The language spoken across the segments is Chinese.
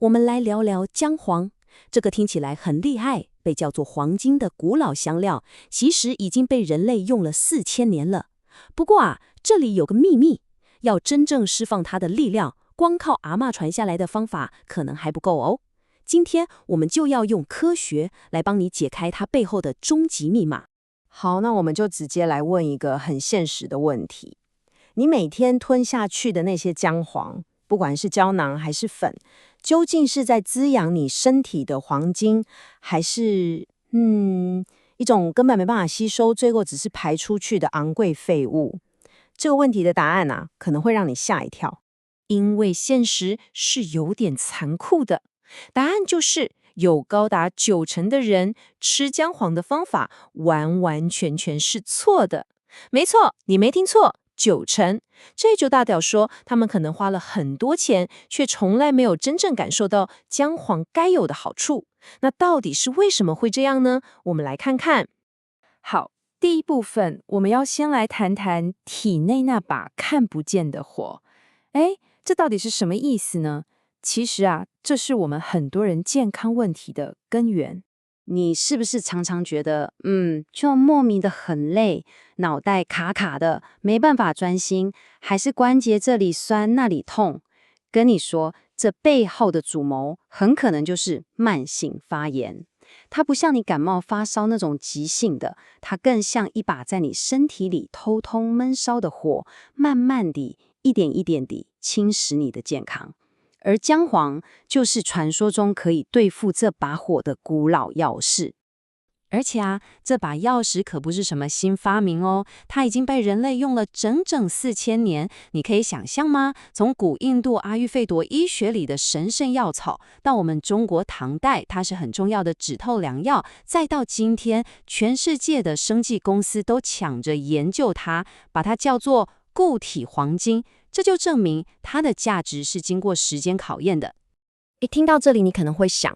我们来聊聊姜黄。这个听起来很厉害，被叫做黄金的古老香料，其实已经被人类用了4000年了。不过这里有个秘密，要真正释放它的力量，光靠阿嬷传下来的方法可能还不够哦。今天我们就要用科学来帮你解开它背后的终极密码。好，那我们就直接来问一个很现实的问题：你每天吞下去的那些姜黄，不管是胶囊还是粉，究竟是在滋养你身体的黄金，还是一种根本没办法吸收，最后只是排出去的昂贵废物？这个问题的答案可能会让你吓一跳，因为现实是有点残酷的。答案就是有高达90%的人吃姜黄的方法完完全全是错的。没错，你没听错，90%。这就大表说他们可能花了很多钱，却从来没有真正感受到姜黄该有的好处。那到底是为什么会这样呢？我们来看看。好，第一部分我们要先来谈谈体内那把看不见的火。这到底是什么意思呢？其实这是我们很多人健康问题的根源。你是不是常常觉得就莫名的很累，脑袋卡卡的，没办法专心，还是关节这里酸那里痛？跟你说，这背后的主谋很可能就是慢性发炎。它不像你感冒发烧那种急性的，它更像一把在你身体里偷偷闷烧的火，慢慢地一点一点地侵蚀你的健康。而姜黄就是传说中可以对付这把火的古老钥匙。而且这把钥匙可不是什么新发明哦，它已经被人类用了整整4000年。你可以想象吗？从古印度阿育吠陀医学里的神圣药草，到我们中国唐代，它是很重要的止透良药，再到今天，全世界的生技公司都抢着研究它，把它叫做固体黄金。这就证明它的价值是经过时间考验的。听到这里，你可能会想，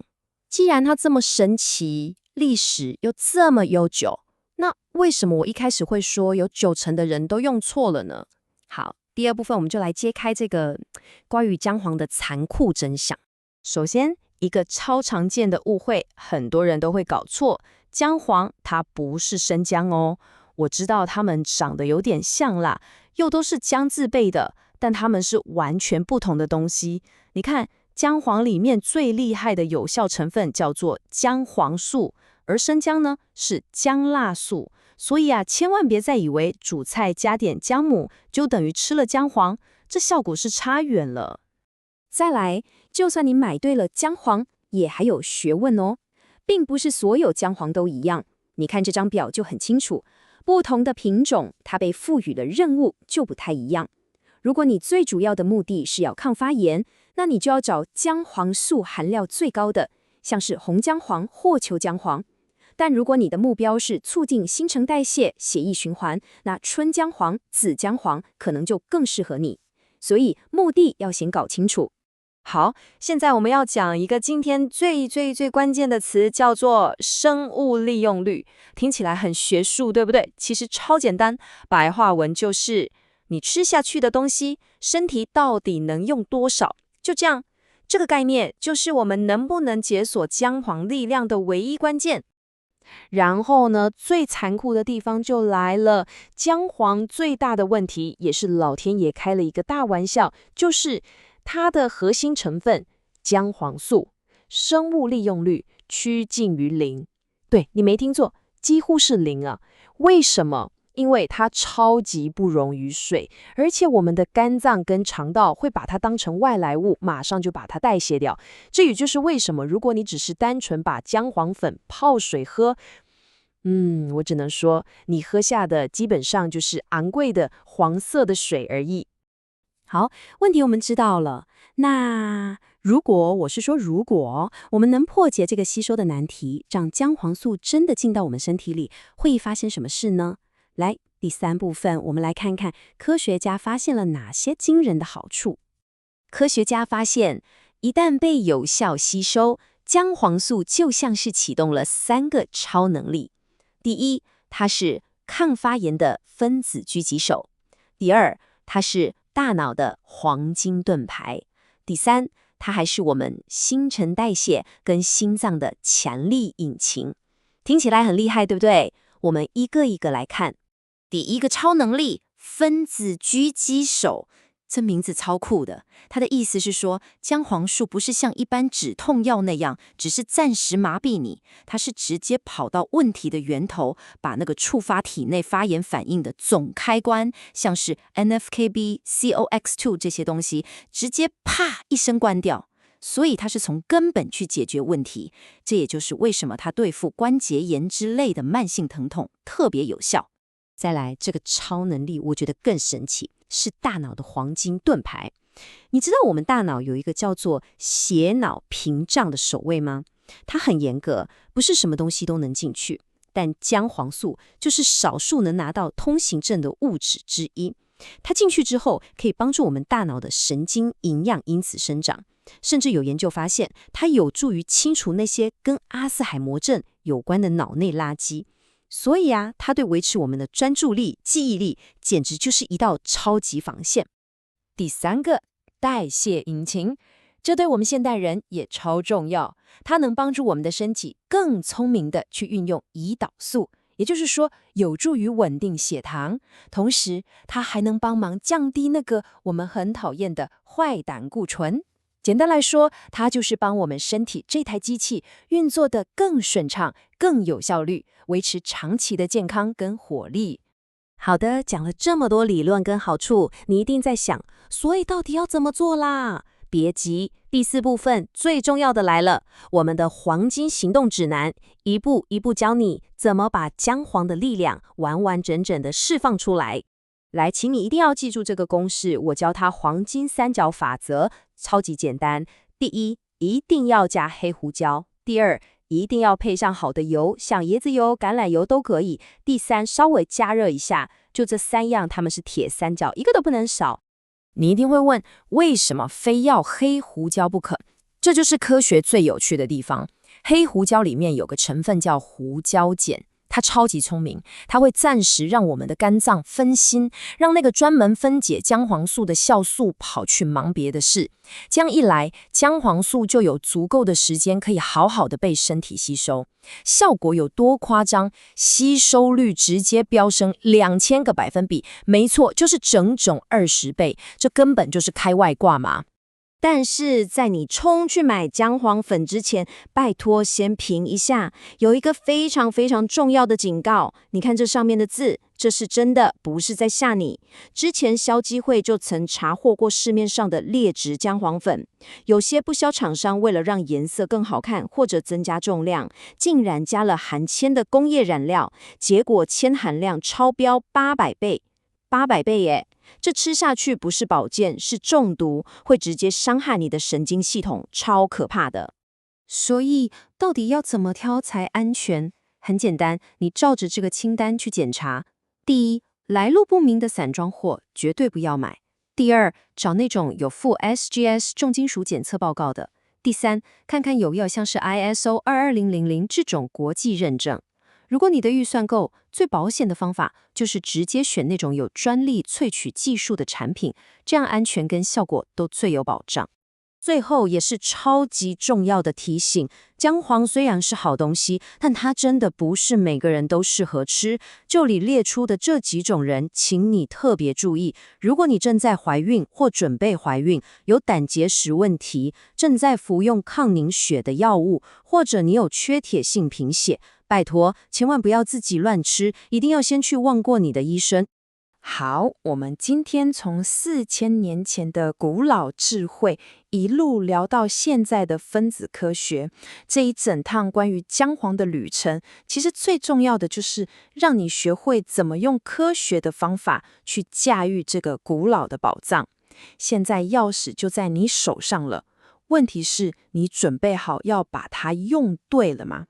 既然它这么神奇，历史又这么悠久，那为什么我一开始会说有90%的人都用错了呢？好，第二部分我们就来揭开这个关于姜黄的残酷真相。首先，一个超常见的误会，很多人都会搞错，姜黄它不是生姜哦。我知道它们长得有点像啦，又都是姜字辈的，但它们是完全不同的东西。你看，姜黄里面最厉害的有效成分叫做姜黄素，而生姜呢是姜辣素。所以千万别再以为煮菜加点姜母就等于吃了姜黄，这效果是差远了。再来，就算你买对了姜黄，也还有学问哦，并不是所有姜黄都一样。你看这张表就很清楚，不同的品种它被赋予的任务就不太一样。如果你最主要的目的是要抗发炎，那你就要找姜黄素含量最高的，像是红姜黄或球姜黄。但如果你的目标是促进新陈代谢、血液循环，那春姜黄、紫姜黄可能就更适合你。所以目的要先搞清楚。好，现在我们要讲一个今天最关键的词，叫做生物利用率。听起来很学术，对不对？其实超简单，白话文就是你吃下去的东西，身体到底能用多少？就这样，这个概念就是我们能不能解锁姜黄力量的唯一关键。然后呢，最残酷的地方就来了，姜黄最大的问题，也是老天爷开了一个大玩笑，就是它的核心成分姜黄素生物利用率趋近于0。对，你没听错，几乎是0。为什么？因为它超级不溶于水，而且我们的肝脏跟肠道会把它当成外来物，马上就把它代谢掉。这也就是为什么如果你只是单纯把姜黄粉泡水喝，我只能说你喝下的基本上就是昂贵的黄色的水而已。好，问题我们知道了。那如果我们能破解这个吸收的难题，让姜黄素真的进到我们身体里，会发生什么事呢？来，第3部分，我们来看看科学家发现了哪些惊人的好处。科学家发现，一旦被有效吸收，姜黄素就像是启动了3个超能力。第一，它是抗发炎的分子狙击手；第二，它是大脑的黄金盾牌；第三，它还是我们新陈代谢跟心脏的强力引擎。听起来很厉害，对不对？我们一个一个来看。第一个超能力，分子狙击手。这名字超酷的，它的意思是说，姜黄素不是像一般止痛药那样，只是暂时麻痹你，它是直接跑到问题的源头，把那个触发体内发炎反应的总开关，像是 NFKB、COX2 这些东西，直接啪一声关掉。所以它是从根本去解决问题，这也就是为什么它对付关节炎之类的慢性疼痛特别有效。再来，这个超能力我觉得更神奇，是大脑的黄金盾牌。你知道我们大脑有一个叫做血脑屏障的守卫吗？它很严格，不是什么东西都能进去，但姜黄素就是少数能拿到通行证的物质之一。它进去之后，可以帮助我们大脑的神经营养因子生长，甚至有研究发现，它有助于清除那些跟阿兹海默症有关的脑内垃圾。所以啊，它对维持我们的专注力、记忆力，简直就是一道超级防线。第三个，代谢引擎，这对我们现代人也超重要。它能帮助我们的身体更聪明地去运用胰岛素，也就是说，有助于稳定血糖。同时，它还能帮忙降低那个我们很讨厌的坏胆固醇。简单来说，它就是帮我们身体这台机器运作得更顺畅、更有效率，维持长期的健康跟活力。好的，讲了这么多理论跟好处，你一定在想，所以到底要怎么做啦？别急，第4部分最重要的来了，我们的黄金行动指南，一步一步教你怎么把姜黄的力量完完整整的释放出来。来，请你一定要记住这个公式，我教它黄金3角法则，超级简单。第一，一定要加黑胡椒；第二，一定要配上好的油，像椰子油、橄榄油都可以；第三，稍微加热一下。就这3样，它们是铁三角，一个都不能少。你一定会问，为什么非要黑胡椒不可？这就是科学最有趣的地方。黑胡椒里面有个成分叫胡椒碱，它超级聪明，它会暂时让我们的肝脏分心，让那个专门分解姜黄素的酵素跑去忙别的事。这样一来，姜黄素就有足够的时间可以好好的被身体吸收。效果有多夸张？吸收率直接飙升2000个百分比，没错，就是整整20倍，这根本就是开外挂嘛。但是在你冲去买姜黄粉之前，拜托先评一下，有一个非常非常重要的警告。你看这上面的字，这是真的，不是在吓你。之前消基会就曾查获过市面上的劣质姜黄粉，有些不肖厂商为了让颜色更好看或者增加重量，竟然加了含铅的工业染料，结果铅含量超标800倍，800倍耶！这吃下去不是保健，是中毒，会直接伤害你的神经系统，超可怕的。所以，到底要怎么挑才安全？很简单，你照着这个清单去检查。第一，来路不明的散装货绝对不要买。第二，找那种有附 SGS 重金属检测报告的。第三，看看有没有像是 ISO 22000这种国际认证。如果你的预算够，最保险的方法就是直接选那种有专利萃取技术的产品，这样安全跟效果都最有保障。最后也是超级重要的提醒，姜黄虽然是好东西，但它真的不是每个人都适合吃。这里列出的这几种人，请你特别注意。如果你正在怀孕或准备怀孕，有胆结石问题，正在服用抗凝血的药物，或者你有缺铁性贫血，拜托，千万不要自己乱吃，一定要先去问过你的医生。好，我们今天从4000年前的古老智慧一路聊到现在的分子科学，这一整趟关于姜黄的旅程，其实最重要的就是让你学会怎么用科学的方法去驾驭这个古老的宝藏。现在钥匙就在你手上了，问题是你准备好要把它用对了吗？